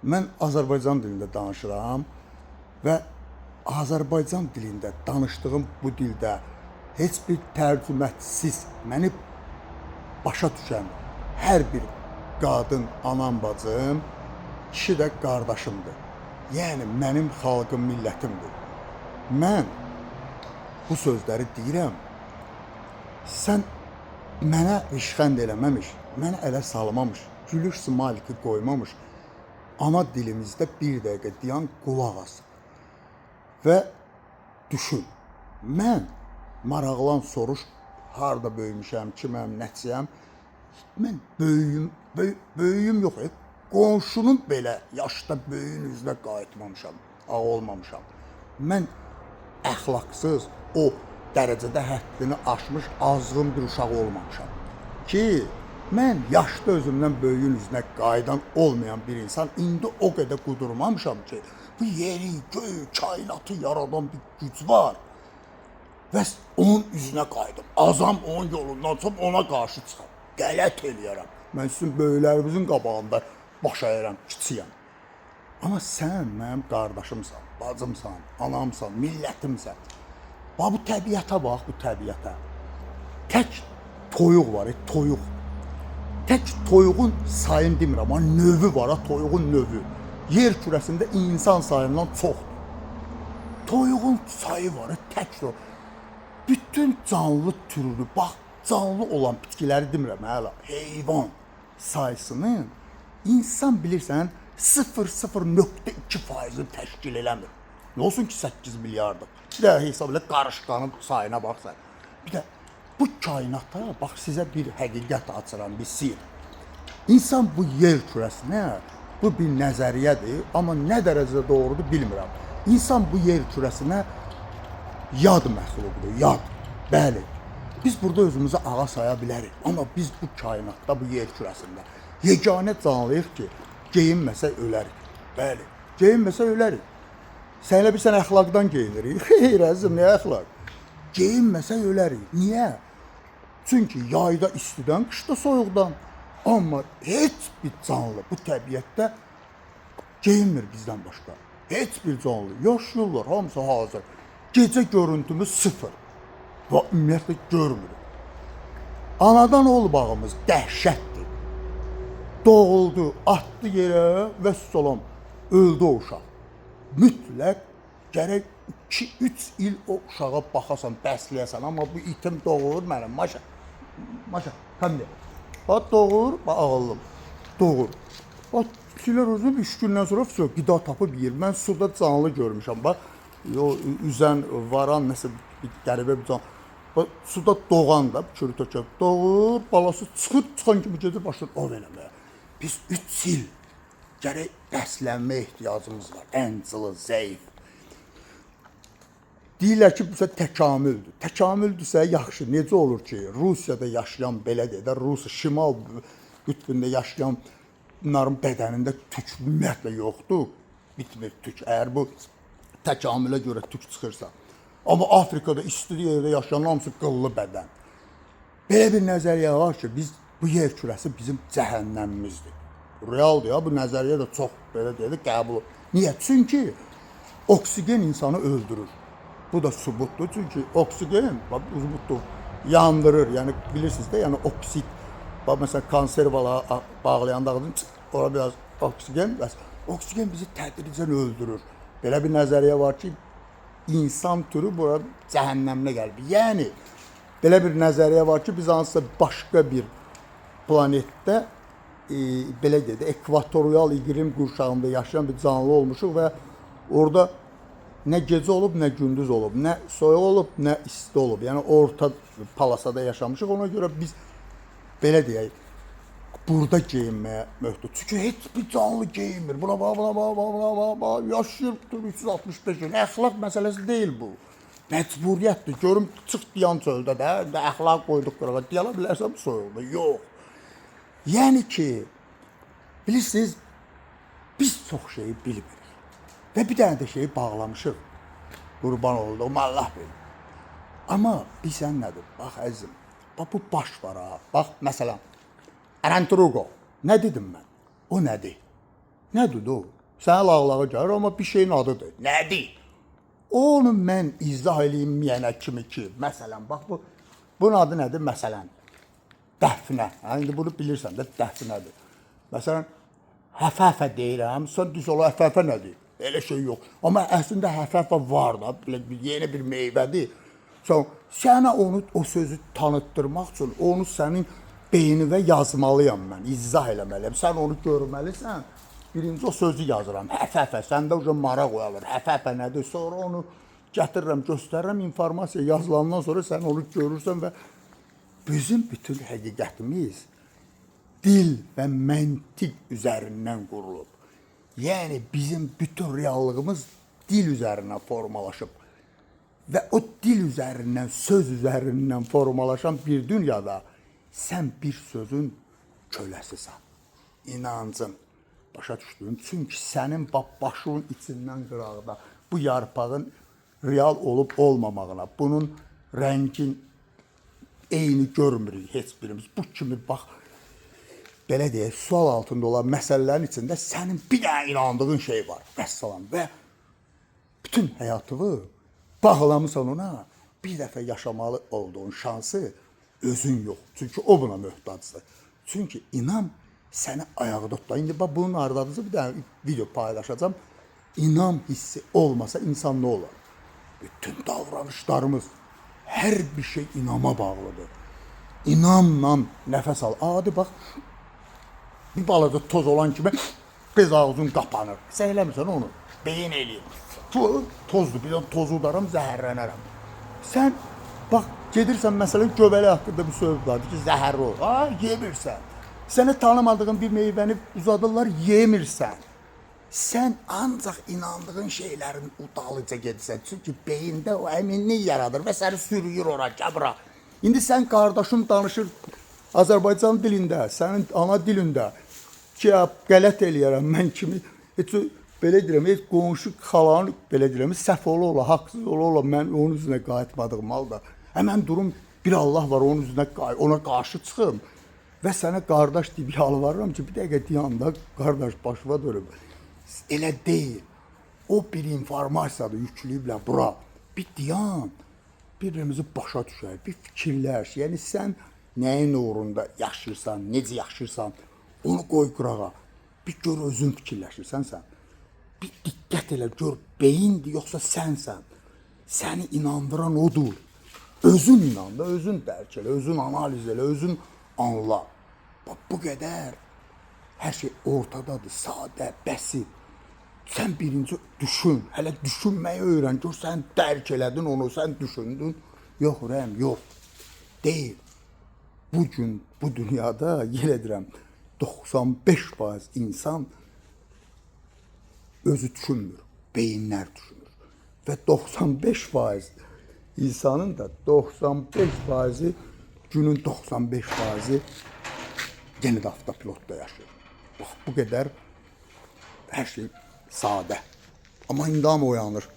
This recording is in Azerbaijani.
Mən Azərbaycan dilində danışıram və Azərbaycan dilində danışdığım bu dildə heç bir tərcüməsiz məni başa düşən hər bir qadın, anam, bacım, kişi də qardaşımdır. Yəni mənim xalqım, millətimdir. Mən bu sözləri deyirəm. Sən mənə rişxənd eləməmiş, mənə ələ salmamış, gülüş smaliki qoymamış, ana dilimizdə bir dəqiqə dayan, qulaq as və düşün. Mən maraqlan, soruş, harda böyümüşəm, kiməm, nəçiyəm. Mən böyüyüm yox, qonşunun belə yaşda böyüyün üzrə qayıtmamışam, ağ olmamışam. Mən əxlaqsız, o dərəcədə həddini aşmış azğın bir uşaq olmamışam ki, mən yaşda özümdən böyüyün üzünə qayıdan olmayan bir insan indi o qədər qudurmamışam ki, bu yeri, göyü, kainatı yaradan bir güc var və onun üzünə qayıdım. Azam onun yolundan çıxıb ona qarşı çıxam. Qələt eləyərəm. Mən sizin böyüklərimizin qabağında baş əyirəm, kiçiyəm. Amma sən mənim qardaşımsan, bacımsan, anamsan, millətimsən. Bax, bu təbiətə bax, bu təbiətə. Tək toyuq var, toyuq. Tək toyuğun sayını demirəm, amma növü var, toyuğun növü. Yer kürəsində insan sayından çoxdur. Toyuğun sayı var, tək toyuq. Bütün canlı türünü, bax, canlı olan bitkiləri demirəm, hələ, heyvan sayısının insan bilirsən 0,2%-ni təşkil eləmir. Nə olsun ki 8 milyarddır. Bir də hesab elə qarışqanın sayına baxsan. Bir də bu kainata bax sizə bir həqiqət açıram, bir sir. İnsan bu yer kürəsinə, bu bir nəzəriyyədir, amma nə dərəcədə doğrudur bilmirəm. İnsan bu yer kürəsinə yad məxluqdur, yad. Bəli. Biz burada özümüzü ağa saya bilərik, amma biz bu kainatda, bu yer kürəsində yeganə canlıyıq ki, geyinməsə ölərik. Bəli, geyinməsə ölərik. Sən elə bilsən əxlaqdan geyinirik. Xeyr, əzizim, nə əxlaq? Geyinməsə ölərik. Niyə? Çünki yayda istidən, qışda soyuqdan. Amma heç bir canlı bu təbiətdə geyinmir bizdən başqa. Heç bir canlı. Yaşayırlar, hamısı hazır. Gecə görüntümüz sıfır. Və ümumiyyətlə görmürük. Anadan oğul bağımız dəhşətdir. Doğuldu, atdı yerə və salam, öldü o uşaq. Mütləq gərək 2-3 il o uşağa baxasan, bəsləyəsən, amma bu itim doğur mənim, maşa, həm də. Bax, doğur, bax, ağıllım, doğur. Bax, kişilər özüm 3 gündən sonra qida tapıb yiyir. Mən suda canlı görmüşəm, bax, üzən, varan, nəsə bir qəribə bir canlı. Suda doğan da, çürü tökər, doğur, balası çıxan kimi gedir, başlayır ov eləməyə. Biz 3 il gərək bəslənmə ehtiyacımız var, əncılı, zəif. Deyirlər ki, bu təkamüldür. Təkamüldürsə, yaxşı, necə olur ki, Rusiyada yaşayan, belə deyək də, Rusiya, şimal qütbündə yaşayan bunların bədənində tük ümumiyyətlə yoxdur, bitmir tük, əgər bu təkamülə görə tük çıxırsa. Amma Afrikada isti yerdə yaşayan hamısı qıllı bədən. Belə bir nəzəriyyə var ki, bu yer kürəsi bizim cəhənnəmimizdir. Realdır ya, bu nəzəriyyə də çox belə deyək, qəbul. Niyə? Çünki oksigen insanı öldürür. Bu da sübutdur. Çünki oksigen, sübutdur, yandırır. Yəni bilirsiniz də, yəni oksid. Bax məsələn konservalara bağlayanda ora biraz oksigen, oksigen bizi tədricən öldürür. Belə bir nəzəriyyə var ki, insan türü bura cəhənnəmlə gəlib. Yəni, belə bir nəzəriyyə var ki, biz hansısa başqa bir planetdə, belə deyək, ekvatorial iqlim qurşağında yaşayan bir canlı olmuşuq və orada nə gecə olub, nə gündüz olub, nə soyuq olub, nə isti olub. Yəni, orta palasada yaşamışıq. Ona görə biz, belə deyək, burada geyinməyə möhtəc. Çünki heç bir canlı geyinmir. Buna bax, yaşayır 365 il. Əxlaq məsələsi deyil bu. Məcburiyyətdir. Görüm, çıx diyan çöldə də, əxlaq qoyduq qırağa. Deyələ bilərsən bu soyuqda. Yox. Yəni ki, bilirsiniz, biz çox şeyi bilmirik. Və bir dənə də şeyi bağlamışıq. Qurban olduq, Allah bilir. Amma bilsən nədir? Bax, əzizim, bax, bu baş var ha. Bax, məsələn, Ərəntruqo, nə dedim mən? O nədir? Nədir o? Sənə lağlağa gəlir, amma bir şeyin adıdır. Nədir? Onu mən izah eləyənə kimi ki, məsələn, bax bunun adı nədir? Məsələn, dəfnə. İndi bunu bilirsən də, dəfnədir. Məsələn, həfəfə deyirəm, sən düz ola həfəfə nədir? Elə şey yox. Amma əslində həfəfə var da, yeni bir meyvədir. Sənə onu, o sözü tanıtdırmaq üçün onu sənin beynivə yazmalıyam mən, izah eləməliyəm. Sən onu görməlisən, birinci o sözü yazıram, həfəfə, səndə o maraq oyanır, həfəfə nədir? Sonra onu gətirirəm, göstərirəm, informasiya yazılandan sonra sən onu görürsən və bizim bütün həqiqətimiz dil və məntiq üzərindən qurulub. Yəni bizim bütün reallığımız dil üzərindən formalaşıb. Və o dil üzərindən, söz üzərindən formalaşan bir dünyada sən bir sözün köləsisən. İnancın, başa düşdün. Çünki sənin başının içindən qırağda bu yarpağın real olub olmamağına, bunun rəngin eyni görmürük heç birimiz. Bu kimi bax, belə deyək, sual altında olan məsələlərin içində sənin bir dənə inandığın şey var. Vəssalam. Və bütün həyatını bağlamısan ona, bir dəfə yaşamalı olduğun şansı özün yox. Çünki o buna möhtacdır. Çünki inam səni ayaqda tutar. İndi bax, bunun ardınca bir dənə video paylaşacağım. İnam hissi olmasa insan nə olar? Bütün davranışlarımız, hər bir şey inama bağlıdır. İnamla nəfəs al. Adi bax, bir balaca toz olan kimi qız ağzın qapanır. Sən eləmirsən onu, beyin eləyir. Tozdur, bir tozu udaram, zəhərlənərəm. Sən, bax, gedirsən, məsələn, göbələk haqqında bir söz vardır ki, zəhərli olur. Yemirsən. Sənə tanımadığın bir meyvəni uzadırlar, yemirsən. Sən ancaq inandığın şeylərin udalıca gedirsən. Çünki beyində o əminlik yaradır və səni sürüyür ora, cabra. İndi sən qardaşın danışır Azərbaycan dilində, sənin ana dilində ki, qələt eləyərəm mən kimi, heç belə deyirəm, heç qonşu xalanı belə deyirəm, səhv ola, haqsız ola, mən onun üzünə qayıtmadığım halda. Həmən durum, bir Allah var, onun üzünə ona qarşı çıxım və sənə qardaş deyib yalvarıram ki, bir dəqiqə deyanda qardaş başıma dönüm. Elə deyil. O bir informasiyadır, yükləyiblər bura. Bir diyan, bir-birimizi başa düşək, bir fikirləş. Yəni sən nəyin uğrunda yaşayırsan, necə yaşayırsan, onu qoy qırağa. Bir gör özün fikirləşirsən sən. Bir diqqət elə, gör beyindir, yoxsa sənsən. Səni inandıran odur. Özün inan da, özün dərk elə, özün analiz elə, özün anla. Bax, bu qədər hər şey ortadadır, sadə, bəsit. Sən birinci düşün, hələ düşünməyi öyrən, gör sən dərk elədin onu, sən düşündün. Yox, Rəm, yox, deyil. Bugün, bu dünyada, yer edirəm, 95% insan özü düşünmür, beyinlər düşünür. Və 95% insanın da 95%-i, günün 95%-i yenə də avtopilotda yaşayır. Bax, bu qədər hər şey sadə. Amma indi hamı oyanır.